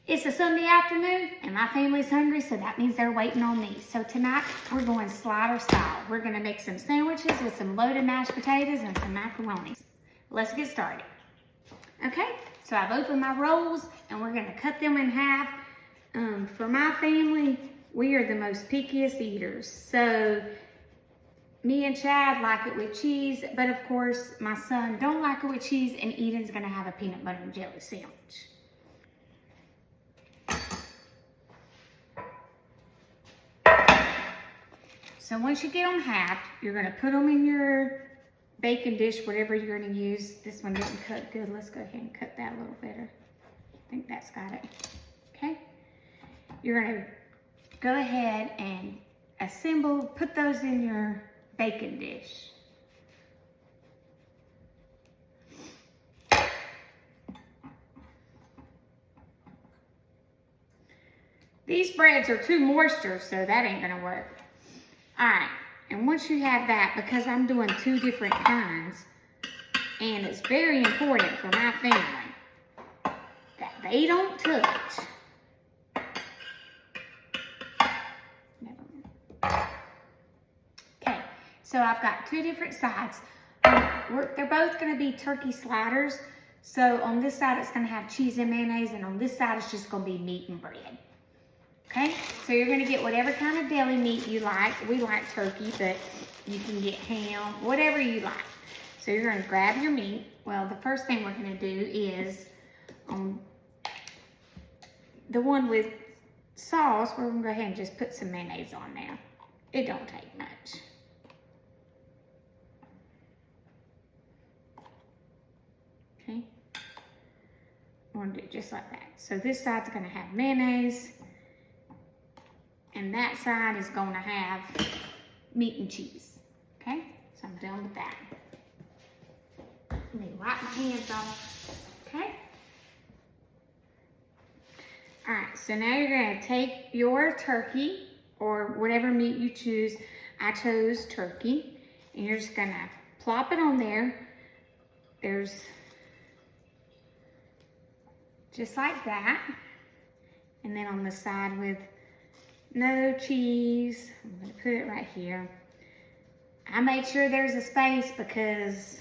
It's a Sunday afternoon and my family's hungry, so that means they're waiting on me. So tonight we're going slider style. We're gonna make some sandwiches with some loaded mashed potatoes and some macaroni. Let's get started. Okay, so I've opened my rolls and we're gonna cut them in half. For my family, we are the most pickiest eaters. So me and Chad like it with cheese, but of course my son don't like it with cheese, and Eden's gonna have a peanut butter and jelly sandwich. So once you get them halved, you're gonna put them in your baking dish, whatever you're gonna use. This one didn't cut good. Let's go ahead and cut that a little better. I think that's got it. Okay? You're gonna go ahead and assemble, put those in your baking dish. These breads are too moisture, so that ain't gonna work. All right, and once you have that, because I'm doing two different kinds, and it's very important for my family that they don't touch. Okay, so I've got two different sides. They're both gonna be turkey sliders. So on this side, it's gonna have cheese and mayonnaise, and on this side, it's just gonna be meat and bread. Okay, so you're gonna get whatever kind of deli meat you like. We like turkey, but you can get ham, whatever you like. So you're gonna grab your meat. Well, the first thing we're gonna do is the one with sauce, we're gonna go ahead and just put some mayonnaise on there. It don't take much. Okay, we're gonna do it just like that. So this side's gonna have mayonnaise, and that side is going to have meat and cheese. Okay, so I'm done with that. Let me wipe my hands off. Okay. All right, so now you're going to take your turkey or whatever meat you choose. I chose turkey, and you're just going to plop it on there. There's just like that. And then on the side with no cheese, I'm gonna put it right here. I made sure there's a space because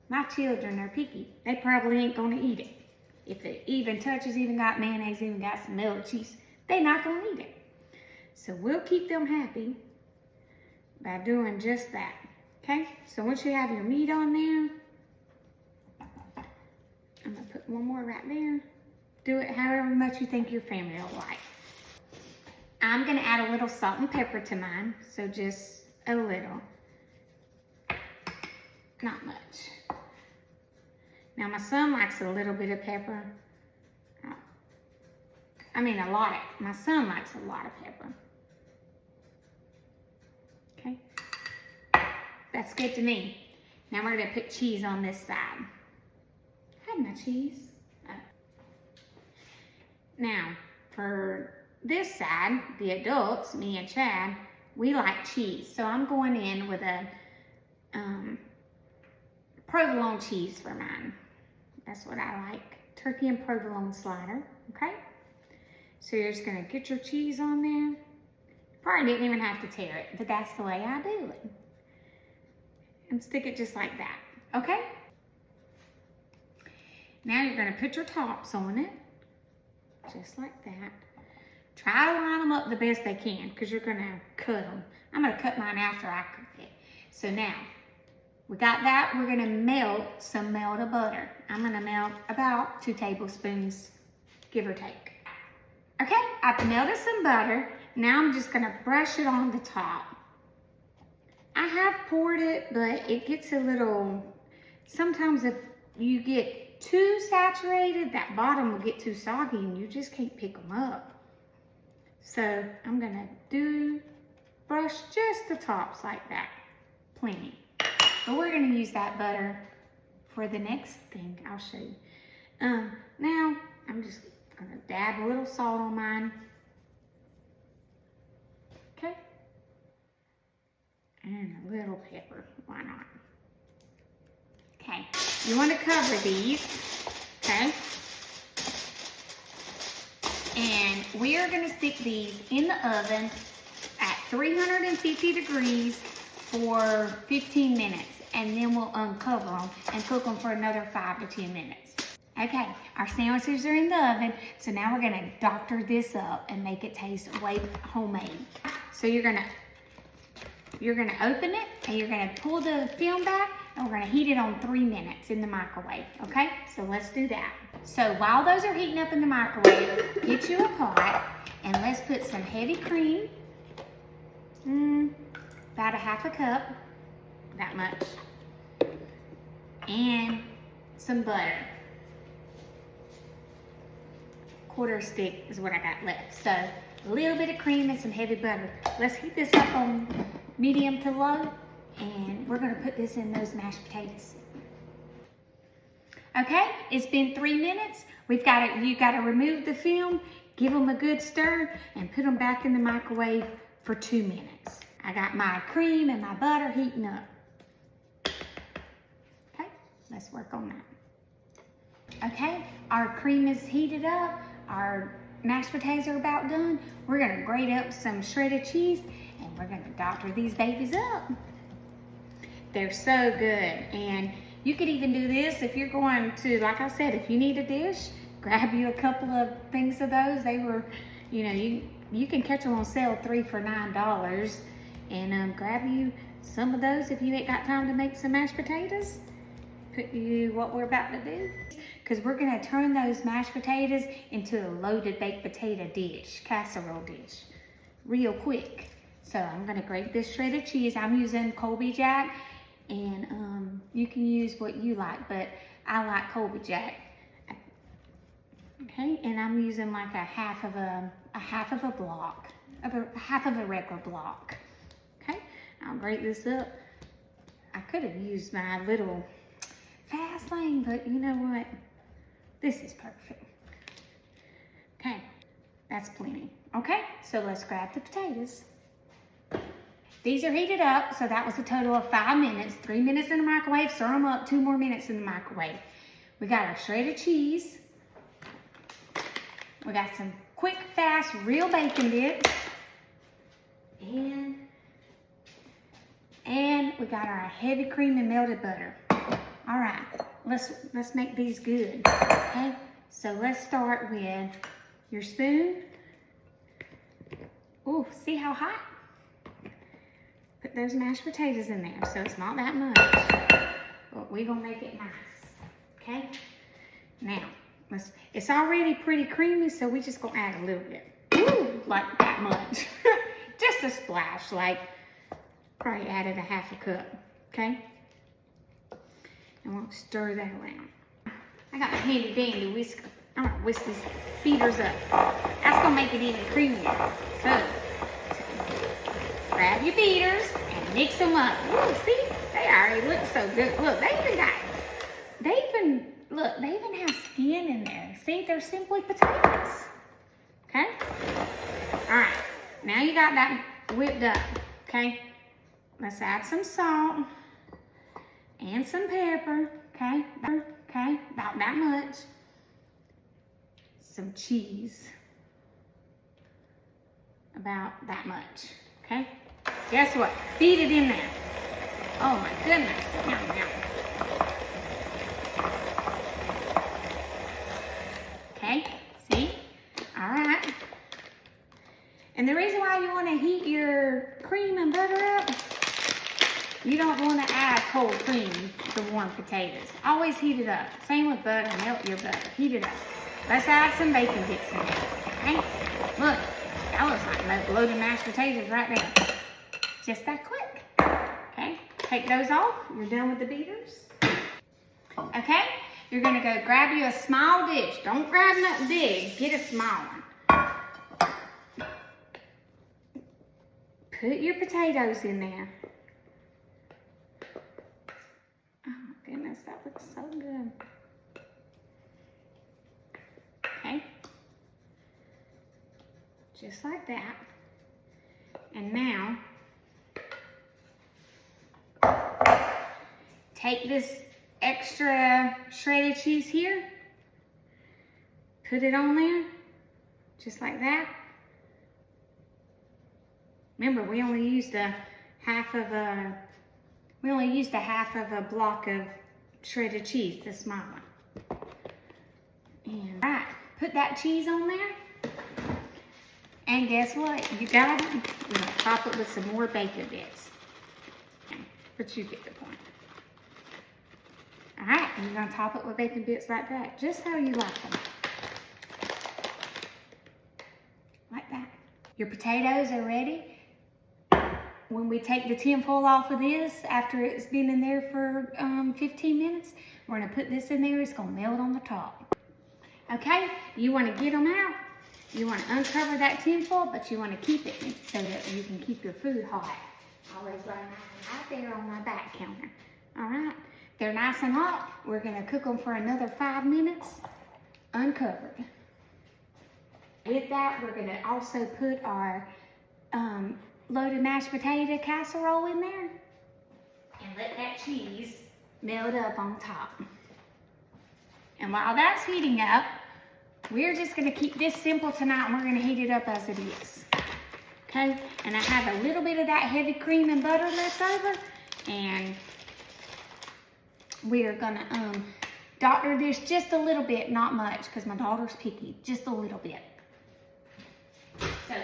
my children are picky. They probably ain't gonna eat it. If it even touches, even got mayonnaise, even got some melted cheese, they're not gonna eat it. So we'll keep them happy by doing just that. Okay, so once you have your meat on there, I'm gonna put one more right there. Do it however much you think your family will like. I'm gonna add a little salt and pepper to mine, so just a little, not much. Now my son likes a little bit of pepper. My son likes a lot of pepper. Okay, that's good to me. Now we're gonna put cheese on this side. I had my cheese. Now for this side, the adults, me and Chad, we like cheese. So I'm going in with a provolone cheese for mine. That's what I like. Turkey and provolone slider, okay? So you're just gonna get your cheese on there. Probably didn't even have to tear it, but that's the way I do it. And stick it just like that, okay? Now you're gonna put your tops on it, just like that. Try to line them up the best they can, because you're gonna cut them. I'm gonna cut mine after I cook it. So now, we got that. We're gonna melt some melted butter. I'm gonna melt about 2 tablespoons, give or take. Okay, I've melted some butter. Now I'm just gonna brush it on the top. I have poured it, but it gets a little, sometimes if you get too saturated, that bottom will get too soggy and you just can't pick them up. So I'm gonna brush just the tops like that, plenty. But we're gonna use that butter for the next thing I'll show you. Now I'm just gonna dab a little salt on mine. Okay. And a little pepper, why not? Okay, you wanna cover these, okay? And we are gonna stick these in the oven at 350 degrees for 15 minutes. And then we'll uncover them and cook them for another 5 to 10 minutes. Okay, our sandwiches are in the oven, so now we're gonna doctor this up and make it taste way homemade. So you're gonna open it and you're gonna pull the film back and we're gonna heat it on 3 minutes in the microwave, okay? So let's do that. So while those are heating up in the microwave, get you a pot and let's put some heavy cream, about a half a cup, that much, and some butter. Quarter stick is what I got left. So a little bit of cream and some heavy butter. Let's heat this up on medium to low, and we're gonna put this in those mashed potatoes. Okay, it's been 3 minutes. You gotta remove the film, give them a good stir, and put them back in the microwave for 2 minutes. I got my cream and my butter heating up. Okay, let's work on that. Okay, our cream is heated up. Our mashed potatoes are about done. We're gonna grate up some shredded cheese and we're gonna doctor these babies up. They're so good. And you could even do this if you're going to, like I said, if you need a dish, grab you a couple of things of those. They were, you can catch them on sale 3 for $9. And grab you some of those if you ain't got time to make some mashed potatoes. Put you what we're about to do. Because we're gonna turn those mashed potatoes into a loaded baked potato dish, casserole dish, real quick. So I'm gonna grate this shredded cheese. I'm using Colby Jack, and you can use what you like, but I like Colby Jack. Okay, and I'm using like a half of a regular block. Okay, I'll grate this up. I could have used my little fast lane, but you know what? This is perfect. Okay, that's plenty. Okay, so let's grab the potatoes. These are heated up, so that was a total of 5 minutes. 3 minutes in the microwave, stir them up, 2 more minutes in the microwave. We got our shredded cheese. We got some quick, fast, real bacon bits. And we got our heavy cream and melted butter. All right, let's make these good, okay? So let's start with your spoon. Ooh, see how hot? Put those mashed potatoes in there, so it's not that much, but we're gonna make it nice, okay? Now, it's already pretty creamy, so we just gonna add a little bit. Ooh, like that much. Just a splash, like probably added a half a cup, okay? And we'll stir that around. I got my handy dandy whisker. I'm gonna whisk these beaters up. That's gonna make it even creamier. So, grab your beaters and mix them up. Ooh, see, they already look so good. Look, they even have skin in there. See, they're simply potatoes. Okay? All right, now you got that whipped up, okay? Let's add some salt and some pepper, okay? Okay, about that much. Some cheese, about that much, okay? Guess what? Feed it in there. Oh my goodness. Yum, yum. Okay, see? All right. And the reason why you want to heat your cream and butter up, you don't want to add cold cream to warm potatoes. Always heat it up. Same with butter. Melt your butter. Heat it up. Let's add some bacon bits in there. Okay? Look, that looks like loaded mashed potatoes right there. Just that quick. Okay? Take those off. You're done with the beaters. Okay? You're going to go grab you a small dish. Don't grab nothing big. Get a small one. Put your potatoes in there. Oh my goodness, that looks so good. Okay. Just like that. And now, take this extra shredded cheese here, put it on there, just like that. Remember, we only used a half of a block of shredded cheese, the small one. And right, put that cheese on there. And guess what? You got it. We're gonna top it with some more bacon bits. Okay, but you get the point. All right, and you're gonna top it with bacon bits like that, just how you like them. Like that. Your potatoes are ready. When we take the tinfoil off of this, after it's been in there for 15 minutes, we're gonna put this in there. It's gonna melt on the top. Okay, you wanna get them out. You wanna uncover that tinfoil, but you wanna keep it so that you can keep your food hot. Always lay mine right there on my back counter. All right, they're nice and hot. We're gonna cook them for another 5 minutes, uncovered. With that, we're gonna also put our loaded mashed potato casserole in there and let that cheese melt up on top. And while that's heating up, we're just gonna keep this simple tonight and we're gonna heat it up as it is. Okay, and I have a little bit of that heavy cream and butter left over, and we are gonna doctor this just a little bit, not much, because my daughter's picky, just a little bit. So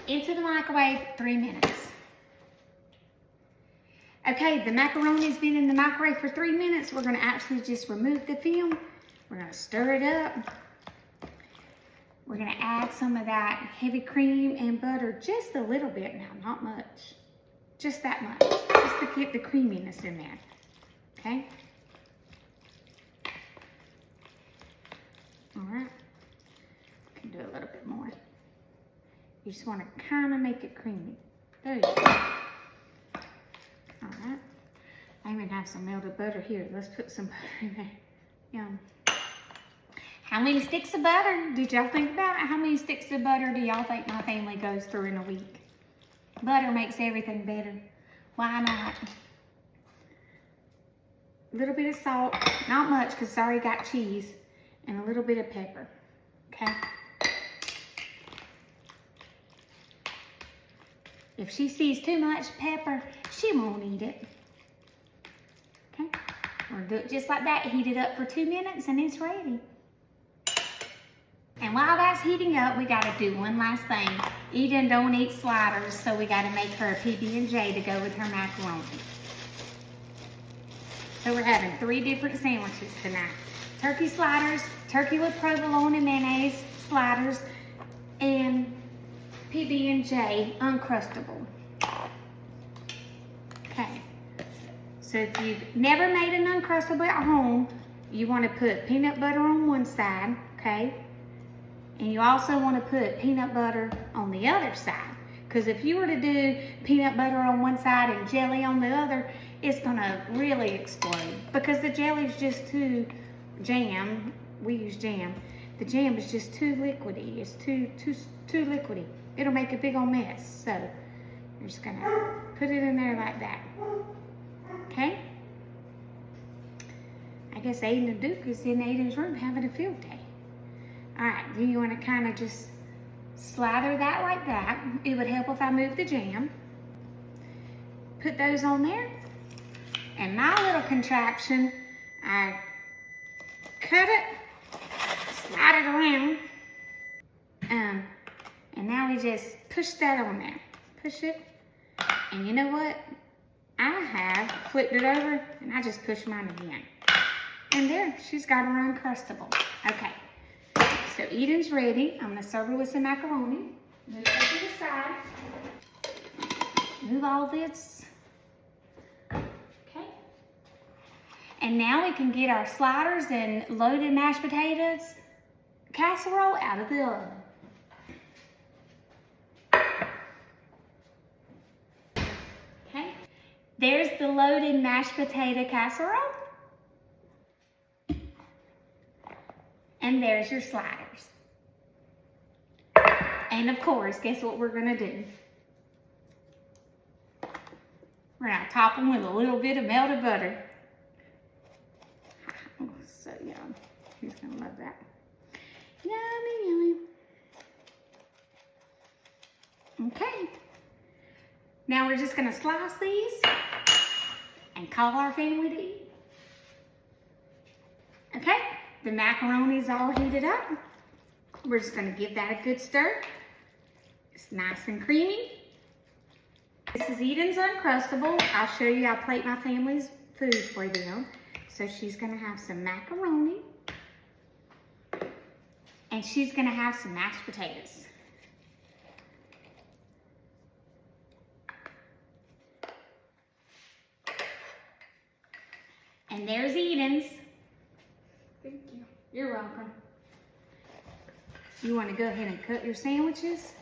into the microwave, 3 minutes. Okay, the macaroni's been in the microwave for 3 minutes. We're gonna actually just remove the film. We're gonna stir it up. We're gonna add some of that heavy cream and butter, just a little bit now, not much. Just that much, just to get the creaminess in there, okay? All right, can do a little bit more. You just want to kind of make it creamy. There you go. All right. I even have some melted butter here. Let's put some butter in there. Yum. How many sticks of butter? Did y'all think about it? How many sticks of butter do y'all think my family goes through in a week? Butter makes everything better. Why not? A little bit of salt. Not much because it's already got cheese. And a little bit of pepper. Okay? If she sees too much pepper, she won't eat it. Okay? We'll do it just like that. Heat it up for 2 minutes and it's ready. And while that's heating up, we gotta do one last thing. Eden don't eat sliders, so we gotta make her a PB&J to go with her macaroni. So we're having 3 different sandwiches tonight. Turkey sliders, turkey with provolone and mayonnaise sliders, and PB&J Uncrustable. Okay, so if you've never made an Uncrustable at home, you want to put peanut butter on one side, okay? And you also want to put peanut butter on the other side. Because if you were to do peanut butter on one side and jelly on the other, it's going to really explode. Because the jelly's just too jam. We use jam. The jam is just too liquidy. It's too liquidy. It'll make a big old mess. So you're just gonna put it in there like that. Okay? I guess Aiden and Duke is in Aiden's room having a field day. Alright, then you wanna kinda just slather that like that. It would help if I moved the jam. Put those on there. And my little contraption, I cut it, slide it around. And now we just push that on there. Push it. And you know what? I have flipped it over and I just push mine again. And there, she's got her Uncrustable. Okay. So Eden's ready. I'm gonna serve her with some macaroni. Move her to the side. Move all this. Okay. And now we can get our sliders and loaded mashed potatoes casserole out of the oven. Okay, there's the loaded mashed potato casserole. And there's your sliders. And of course, guess what we're gonna do? We're gonna top them with a little bit of melted butter. Oh, so yum. He's gonna love that. Yummy, Okay. Now we're just gonna slice these and call our family to eat. Okay, the macaroni's all heated up. We're just gonna give that a good stir. It's nice and creamy. This is Eden's Uncrustable. I'll show you, I'll plate my family's food for them. So she's gonna have some macaroni. And she's gonna have some mashed potatoes. And there's Eden's. Thank you. You're welcome. You want to go ahead and cut your sandwiches?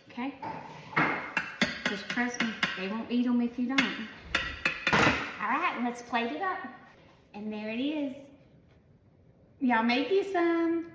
Okay? Just trust me, they won't eat them if you don't. All right, let's plate it up. And there it is. Y'all make you some.